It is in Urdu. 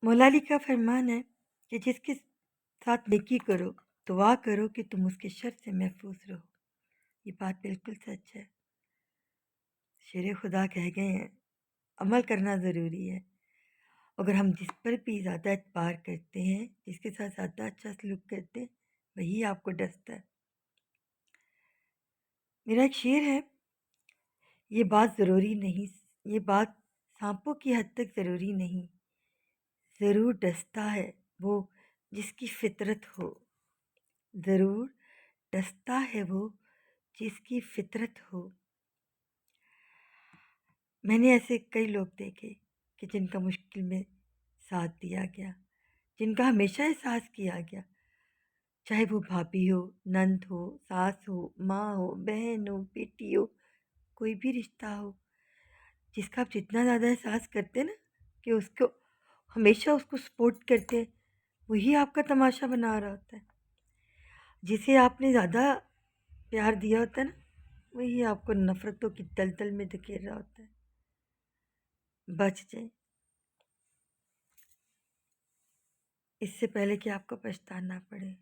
مولا علی کا فرمان ہے کہ جس کے ساتھ نیکی کرو دعا کرو کہ تم اس کے شر سے محفوظ رہو. یہ بات بالکل سچ ہے. شیر خدا کہہ گئے ہیں عمل کرنا ضروری ہے. اگر ہم جس پر بھی زیادہ اعتبار کرتے ہیں، جس کے ساتھ زیادہ اچھا سلوک کرتے ہیں، وہی آپ کو ڈستا ہے. میرا ایک شعر ہے، یہ بات ضروری نہیں، یہ بات سانپوں کی حد تک ضروری نہیں، ضرور ڈستا ہے وہ جس کی فطرت ہو. ضرور ڈستا ہے وہ جس کی فطرت ہو. میں نے ایسے کئی لوگ دیکھے کہ جن کا مشکل میں ساتھ دیا گیا، جن کا ہمیشہ احساس کیا گیا، چاہے وہ بھابھی ہو، نند ہو، ساس ہو، ماں ہو، بہن ہو، بیٹی ہو، کوئی بھی رشتہ ہو، جس کا آپ جتنا زیادہ احساس کرتے نا کہ اس کو ہمیشہ اس کو سپورٹ کرتے، وہی آپ کا تماشا بنا رہا ہوتا ہے. جسے آپ نے زیادہ پیار دیا ہوتا ہے نا، وہی آپ کو نفرتوں کی دلدل میں دھکیل رہا ہوتا ہے. بچ جائیں اس سے پہلے کہ آپ کو پچھتانا پڑے.